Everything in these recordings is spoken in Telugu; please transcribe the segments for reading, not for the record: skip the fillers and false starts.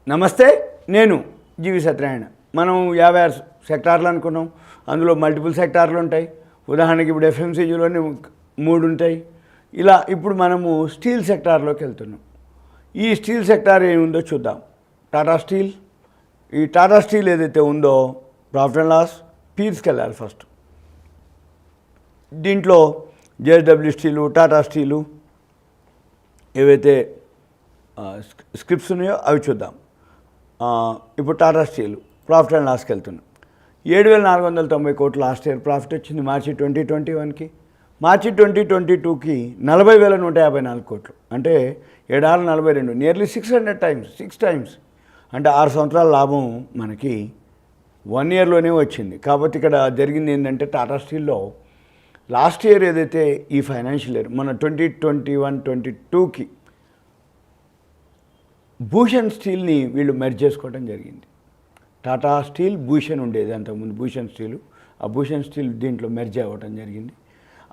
నమస్తే, నేను జీవి సత్యనారాయణ. మనం 56 సెక్టార్లు అనుకున్నాం. అందులో మల్టిపుల్ సెక్టార్లు ఉంటాయి. ఉదాహరణకి ఇప్పుడు ఎఫ్ఎంసీజీలోనే 3 ఉంటాయి. ఇలా ఇప్పుడు మనము స్టీల్ సెక్టార్లోకి వెళ్తున్నాం. ఈ స్టీల్ సెక్టార్ ఏముందో చూద్దాం. టాటా స్టీల్, ఈ టాటా స్టీల్ ఏదైతే ఉందో ప్రాఫిట్ అండ్ లాస్ పీర్స్కి వెళ్ళాలి ఫస్ట్. దీంట్లో జేఎస్డబ్ల్యూ స్టీలు, టాటా స్టీలు ఏవైతే స్క్రిప్ట్స్ ఉన్నాయో అవి చూద్దాం. ఇప్పుడు టాటా స్టీల్ ప్రాఫిట్ అండ్ లాస్కి వెళ్తున్నాం. 7,490 కోట్లు లాస్ట్ ఇయర్ ప్రాఫిట్ వచ్చింది మార్చి 2021కి. మార్చి 2022కి 40,154 కోట్లు, అంటే 742, నియర్లీ 600 టైమ్స్, 6 టైమ్స్, అంటే 6 సంవత్సరాల లాభం మనకి 1 ఇయర్లోనే వచ్చింది. కాబట్టి ఇక్కడ జరిగింది ఏంటంటే టాటా స్టీల్లో లాస్ట్ ఇయర్ ఏదైతే ఈ ఫైనాన్షియల్ ఇయర్ మన 2021-22కి భూషణ్ స్టీల్ని వీళ్ళు మెర్జ్ చేసుకోవడం జరిగింది. టాటా స్టీల్ భూషణ్ ఉండేది అంతకుముందు, భూషణ్ స్టీలు. ఆ భూషణ్ స్టీల్ దీంట్లో మెర్జ్ అవ్వడం జరిగింది.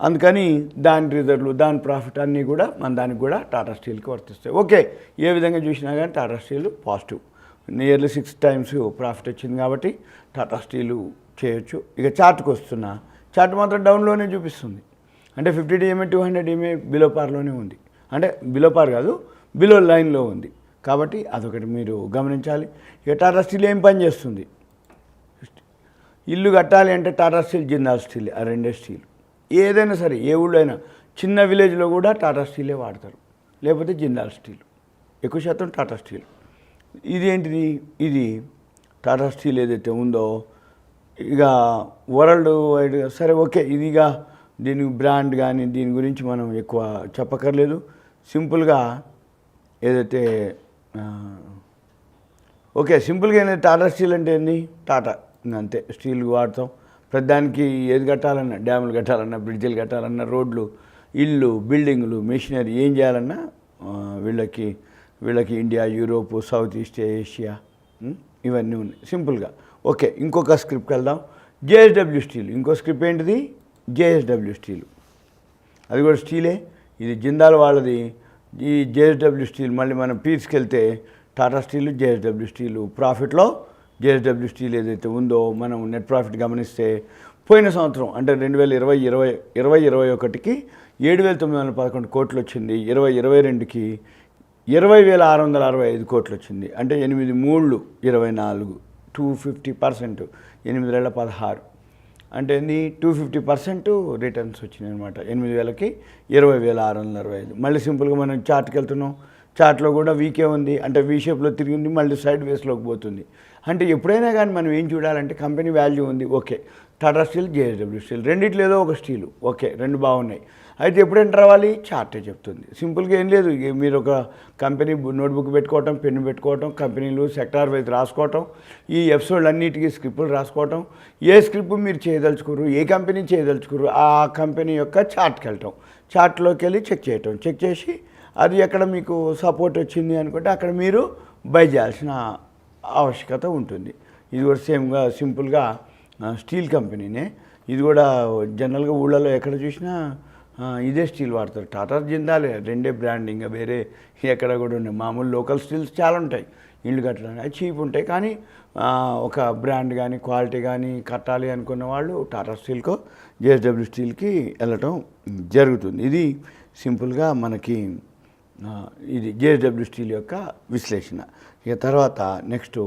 అందుకని దాని రిజర్వ్లు, దాని ప్రాఫిట్ అన్నీ కూడా మన దానికి కూడా టాటా స్టీల్కి వర్తిస్తాయి. ఓకే, ఏ విధంగా చూసినా కానీ Tata steel positive, nearly 6 times profit వచ్చింది కాబట్టి టాటా స్టీలు చేయొచ్చు. ఇక చార్ట్కి వస్తున్నా, చార్ట్ మాత్రం డౌన్లోనే చూపిస్తుంది. అంటే 50 DMA 200 DMA బిలో పార్లోనే ఉంది. అంటే బిలో పార్ కాదు, బిలో లైన్లో ఉంది. కాబట్టి అదొకటి మీరు గమనించాలి. ఇక టాటా స్టీల్ ఏం పని చేస్తుంది? ఇల్లు కట్టాలి అంటే టాటా స్టీల్, జిందాల్ స్టీల్, ఆ రెండే స్టీల్. ఏదైనా సరే, ఏ ఊళ్ళో అయినా, చిన్న విలేజ్లో కూడా టాటా స్టీలే వాడతారు, లేకపోతే జిందాల్ స్టీల్, ఎక్కువ శాతం టాటా స్టీల్. ఇది ఏంటిది? ఇది టాటా స్టీల్ ఏదైతే ఉందో ఇక వరల్డ్ వైడ్గా సరే ఓకే, ఇదిగా దీని బ్రాండ్ కానీ దీని గురించి మనం ఎక్కువ చెప్పక్కర్లేదు. సింపుల్గా ఏదైతే ఓకే, సింపుల్గా ఏంటంటే టాటా స్టీల్ అంటే ఏంది? టాటా, అంతే. స్టీల్ వాడతాం ప్రతిదానికి. ఏది కట్టాలన్నా, డ్యాములు కట్టాలన్నా, బ్రిడ్జిలు కట్టాలన్నా, రోడ్లు, ఇల్లు, బిల్డింగులు, మెషినరీ ఏం చేయాలన్నా వీళ్ళకి India, Europe, south east Asia ఇవన్నీ ఉన్నాయి సింపుల్గా. ఓకే, ఇంకొక స్క్రిప్ట్కి వెళ్దాం. జేఎస్డబ్ల్యూ స్టీల్, ఇంకో స్క్రిప్ట్ ఏంటిది? జేఎస్డబ్ల్యూ స్టీల్, అది కూడా స్టీలే. ఇది జిందాల్ వాళ్ళది. ఈ జేఎస్డబ్ల్యూ స్టీల్ మళ్ళీ మనం పీర్స్కి వెళ్తే టాటా స్టీలు, జేఎస్డబ్ల్యూ స్టీలు. ప్రాఫిట్లో జేఎస్డబ్ల్యూ స్టీల్ ఏదైతే ఉందో మనం నెట్ ప్రాఫిట్ గమనిస్తే పోయిన సంవత్సరం అంటే 2020-21కి 7,911 కోట్లు వచ్చింది. 2022కి 20,665 కోట్లు వచ్చింది. అంటే 8×3 24, 250%, 8×16 అంటే 250% రిటర్న్స్ వచ్చినాయి అనమాట. 8,000కి 20,665. మళ్ళీ సింపుల్గా మనం చార్ట్కి వెళ్తున్నాం. చార్ట్లో కూడా వీకే ఉంది, అంటే వీ షేప్లో తిరిగింది, మళ్ళీ సైడ్ వేస్లోకి పోతుంది. అంటే ఎప్పుడైనా కానీ మనం ఏం చూడాలంటే కంపెనీ వాల్యూ ఉంది. Okay, Tata steel, JSW steel రెండిట్లో ఏదో ఒక స్టీలు. ఓకే, రెండు బాగున్నాయి. అయితే ఎప్పుడు ఎంటర్ అవ్వాలి? చార్టే చెప్తుంది. సింపుల్గా ఏం లేదు, మీరు ఒక కంపెనీ నోట్బుక్ పెట్టుకోవటం, పెన్ను పెట్టుకోవటం, కంపెనీలు సెక్టార్ వైజ్ రాసుకోవటం, ఈ ఎపిసోడ్లు అన్నిటికీ స్క్రిప్టులు రాసుకోవటం. ఏ స్క్రిప్ట్ మీరు చేయదలుచుకోరు, ఏ కంపెనీ చేయదలుచుకోరు, ఆ కంపెనీ యొక్క చార్ట్కి వెళ్ళటం, చార్ట్లోకి వెళ్ళి చెక్ చేయటం, చెక్ చేసి అది ఎక్కడ మీకు సపోర్ట్ వచ్చింది అనుకుంటే అక్కడ మీరు బై చేయాల్సిన ఆవశ్యకత ఉంటుంది. ఇది కూడా సేమ్గా సింపుల్గా స్టీల్ కంపెనీనే. ఇది కూడా జనరల్గా ఊళ్ళలో ఎక్కడ చూసినా ఇదే స్టీల్ వాడతారు. టాటా, జిందాలే రెండే బ్రాండ్, ఇంకా వేరే ఎక్కడ కూడా ఉన్నాయి. మామూలు లోకల్ స్టీల్స్ చాలా ఉంటాయి ఇళ్ళు కట్టడానికి, అవి చీప్ ఉంటాయి. కానీ ఒక బ్రాండ్ కానీ క్వాలిటీ కానీ కట్టాలి అనుకున్న వాళ్ళు టాటా స్టీల్కో జేఎస్డబ్ల్యూ స్టీల్కి వెళ్ళటం జరుగుతుంది. ఇది సింపుల్గా మనకి ఇది జేఎస్డబ్ల్యూ స్టీల్ యొక్క విశ్లేషణ. ఇక తర్వాత నెక్స్ట్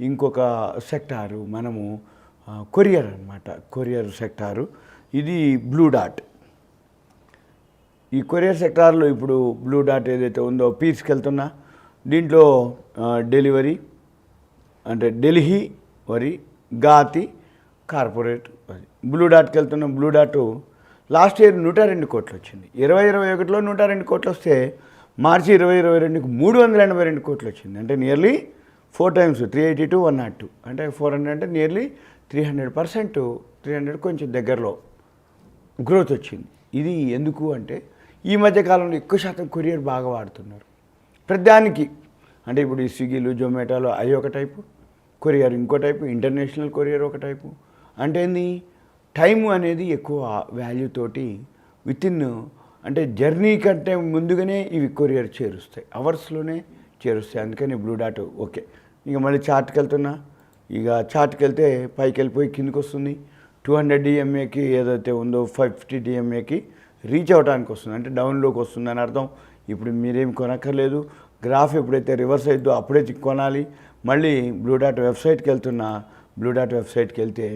ఇంకొక సెక్టారు మనము కొరియర్ అన్నమాట. కొరియర్ సెక్టారు ఇది బ్లూ డాట్. ఈ కొరియర్ సెక్టార్లో ఇప్పుడు బ్లూ డాట్ ఏదైతే ఉందో పీస్కి వెళ్తున్నా, దీంట్లో డెలివరీ అంటే ఢిల్లీ వరి, గాతి, కార్పొరేట్. బ్లూ డాట్కి వెళ్తున్న బ్లూ డాటు లాస్ట్ ఇయర్ 102 కోట్లు వచ్చింది. 2021లో 102 కోట్లు వస్తే మార్చి 2022కి 382 కోట్లు వచ్చింది. అంటే నియర్లీ 4 టైమ్స్, 382, 102, అంటే 400, అంటే నియర్లీ 300%, 300 కొంచెం దగ్గరలో గ్రోత్ వచ్చింది. ఇది ఎందుకు అంటే ఈ మధ్యకాలంలో ఎక్కువ శాతం కొరియర్ బాగా వాడుతున్నారు ప్రతిదానికి. అంటే ఇప్పుడు ఈ స్విగ్గీలు, జొమాటోలు అవి ఒక టైపు, కొరియర్ ఇంకో టైపు, ఇంటర్నేషనల్ కొరియర్ ఒక టైపు. అంటే ఏంది, టైము అనేది ఎక్కువ వాల్యూ తోటి వితిన్ అంటే జర్నీ కంటే ముందుగానే ఇవి కొరియర్ చేరుస్తాయి, అవర్స్లోనే చేరుస్తాయి. అందుకని బ్లూ డాట్ ఓకే. ఇక మళ్ళీ చార్ట్కి వెళ్తున్నా. ఇక చార్ట్కి వెళ్తే పైకి వెళ్ళిపోయి కిందికి వస్తుంది. 200 DMAకి ఏదైతే ఉందో 550 DMAకి రీచ్ అవ్వడానికి వస్తుంది, అంటే డౌన్లోకి వస్తుందని అర్థం. ఇప్పుడు మీరేం కొనక్కర్లేదు. గ్రాఫ్ ఎప్పుడైతే రివర్స్ అయిద్దో అప్పుడే కొనాలి. మళ్ళీ బ్లూ డాట్ వెబ్సైట్కి వెళ్తున్నా. బ్లూ డాట్ వెబ్సైట్కి వెళ్తే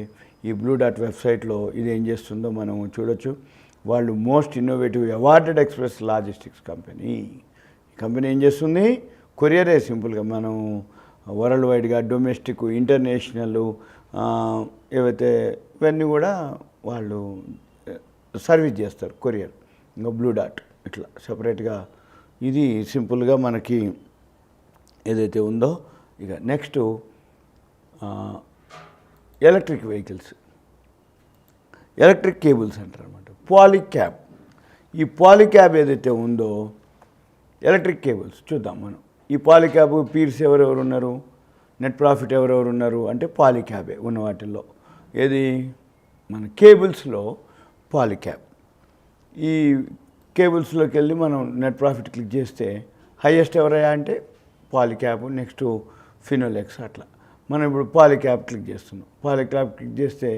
ఈ బ్లూ డాట్ వెబ్సైట్లో ఇది ఏం చేస్తుందో మనం చూడొచ్చు. వాళ్ళు most innovative awarded express logistics company. ఈ కంపెనీ ఏం చేస్తుంది? కొరియరే సింపుల్గా మనం వరల్డ్ వైడ్గా డొమెస్టిక్, ఇంటర్నేషనల్ ఏవైతే ఇవన్నీ కూడా వాళ్ళు సర్వీస్ చేస్తారు, కొరియర్. ఇంకా బ్లూ డాట్ ఇట్లా సపరేట్గా ఇది సింపుల్గా మనకి ఏదైతే ఉందో. ఇక next electric vehicles, electric cables అంటారు అనమాట. పాలిక్యాబ్. ఈ పాలిక్యాబ్ ఏదైతే ఉందో ఎలక్ట్రిక్ కేబుల్స్ చూద్దాం మనం. ఈ పాలిక్యాబ్ పీర్స్ ఎవరెవరు ఉన్నారు, నెట్ ప్రాఫిట్ ఎవరెవరు ఉన్నారు అంటే పాలిక్యాబే ఉన్న వాటిల్లో. ఏది మన కేబుల్స్లో పాలిక్యాబ్. ఈ కేబుల్స్లోకి వెళ్ళి మనం నెట్ ప్రాఫిట్ క్లిక్ చేస్తే హైయెస్ట్ ఎవరయ్యా అంటే పాలిక్యాబ్, నెక్స్ట్ ఫినోలెక్స్ అట్లా. మనం ఇప్పుడు పాలిక్యాబ్ క్లిక్ చేస్తున్నాం. పాలిక్యాబ్ క్లిక్ చేస్తే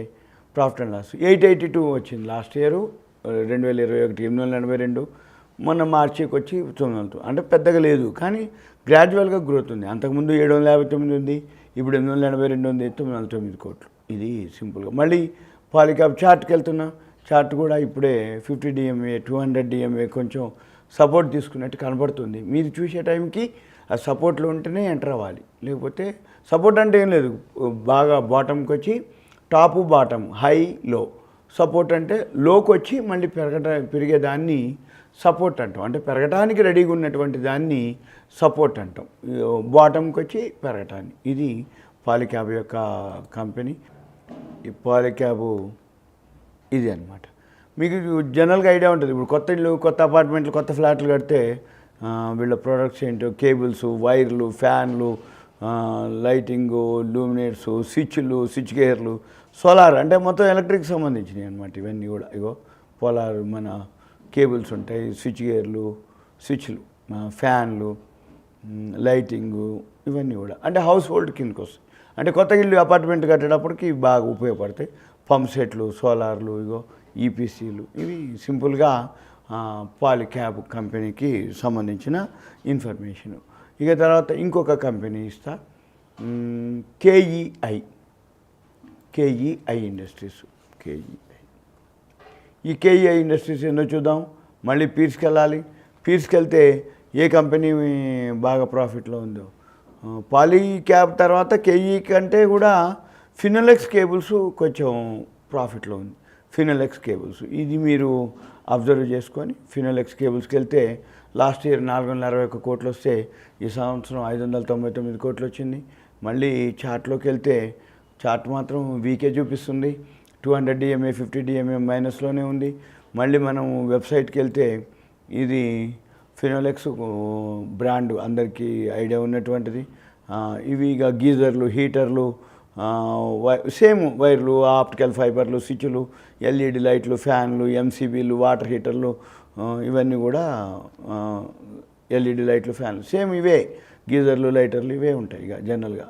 ప్రాఫిట్ అండ్ లాస్ 882 వచ్చింది లాస్ట్ ఇయర్ 2021, 882. మొన్న మార్చికి వచ్చి 900, అంటే పెద్దగా లేదు కానీ గ్రాడ్యువల్గా గ్రోత్ ఉంది. అంతకుముందు 759 ఉంది, ఇప్పుడు 882 ఉంది, 909 కోట్లు. ఇది సింపుల్గా. మళ్ళీ పాలిక్యాబ్ చార్ట్కి వెళ్తున్నా. చార్ట్ కూడా ఇప్పుడే 50 DMA 200 DMA కొంచెం సపోర్ట్ తీసుకున్నట్టు కనబడుతుంది. మీరు చూసే టైంకి ఆ సపోర్ట్లో ఉంటేనే ఎంటర్ అవ్వాలి, లేకపోతే సపోర్ట్ అంటే ఏం లేదు, బాగా బాటంకి వచ్చి టాపు బాటం హై లో. సపోర్ట్ అంటే లోకి వచ్చి మళ్ళీ పెరిగేదాన్ని సపోర్ట్ అంటాం, అంటే పెరగటానికి రెడీగా ఉన్నటువంటి దాన్ని సపోర్ట్ అంటాం, బాటంకి వచ్చి పెరగటాన్ని. ఇది పాలిక్యాబ్ యొక్క కంపెనీ. ఈ పాలిక్యాబ్ ఇది అనమాట. మీకు జనరల్గా ఐడియా ఉంటుంది. ఇప్పుడు కొత్త ఇల్లు, కొత్త అపార్ట్మెంట్లు, కొత్త ఫ్లాట్లు కడితే వీళ్ళ ప్రోడక్ట్స్ ఏంటో కేబుల్స్, వైర్లు, ఫ్యాన్లు, లైటింగు, లూమినేట్స్, స్విచ్లు, స్విచ్ గేర్లు, సోలార్, అంటే మొత్తం ఎలక్ట్రిక్ సంబంధించినవి అనమాట ఇవన్నీ కూడా. ఇగో పోలార్ మన కేబుల్స్ ఉంటాయి, స్విచ్ గేర్లు, స్విచ్లు, ఫ్యాన్లు, లైటింగు, ఇవన్నీ కూడా అంటే హౌస్ హోల్డ్ కిందకి వస్తాయి. అంటే కొత్త ఇల్లు అపార్ట్మెంట్ కట్టేటప్పటికి బాగా ఉపయోగపడతాయి. పంప్ సెట్లు, సోలార్లు, ఇగో ఈపీసీలు, ఇవి సింపుల్గా పాలిక్యాబ్ కంపెనీకి సంబంధించిన ఇన్ఫర్మేషను. ఇక తర్వాత ఇంకొక కంపెనీ ఇస్తా, కేఈఐ ఇండస్ట్రీస్. ఈ కేఈఐ ఇండస్ట్రీస్ ఏందో చూద్దాం. మళ్ళీ పీర్స్కి వెళ్ళాలి. పీర్స్కి వెళ్తే ఏ కంపెనీ బాగా ప్రాఫిట్లో ఉందో. పాలిక్యాబ్ తర్వాత కేఈ కంటే కూడా ఫినోలెక్స్ కేబుల్స్ కొంచెం ప్రాఫిట్లో ఉంది. ఫినోలెక్స్ కేబుల్స్ ఇది మీరు అబ్జర్వ్ చేసుకొని ఫినోలెక్స్ కేబుల్స్కి వెళ్తే లాస్ట్ ఇయర్ 461 కోట్లు వస్తే ఈ సంవత్సరం 599 కోట్లు వచ్చింది. మళ్ళీ చార్ట్లోకి వెళ్తే చార్ట్ మాత్రం వీకే చూపిస్తుంది. 200 DMA 50 DMA మైనస్లోనే ఉంది. మళ్ళీ మనం వెబ్సైట్కి వెళ్తే ఇది ఫినోలెక్స్ బ్రాండ్ అందరికీ ఐడియా ఉన్నటువంటిది. ఇవి ఇక గీజర్లు, హీటర్లు, సేమ్ వైర్లు, ఆప్టికల్ ఫైబర్లు, స్విచ్లు, ఎల్ఈడి లైట్లు, ఫ్యాన్లు, ఎంసీబీలు, వాటర్ హీటర్లు, ఇవన్నీ కూడా ఎల్ఈడి లైట్లు, ఫ్యాన్లు సేమ్ ఇవే. గీజర్లు, లైటర్లు ఇవే ఉంటాయి ఇక జనరల్గా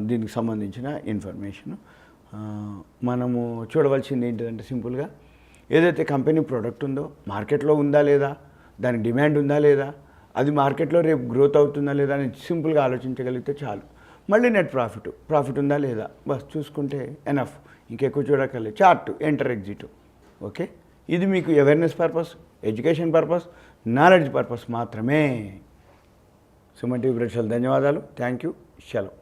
దీనికి సంబంధించిన ఇన్ఫర్మేషను. మనము చూడవలసింది ఏంటంటే సింపుల్గా ఏదైతే కంపెనీ ప్రోడక్ట్ ఉందో మార్కెట్లో ఉందా లేదా, దానికి డిమాండ్ ఉందా లేదా, అది మార్కెట్లో రేపు గ్రోత్ అవుతుందా లేదా అని సింపుల్గా ఆలోచించగలిగితే చాలు. మళ్ళీ నెట్ ప్రాఫిట్ ఉందా లేదా బస్ చూసుకుంటే ఎనఫ్, ఇంకెక్కువ చూడక్కర్లేదు. Chart enter exit. ఓకే, ఇది మీకు awareness purpose, education purpose, knowledge purpose మాత్రమే. సుమన్ టీవీ ప్రేక్షకులకు ధన్యవాదాలు. Thank you. సెలవు.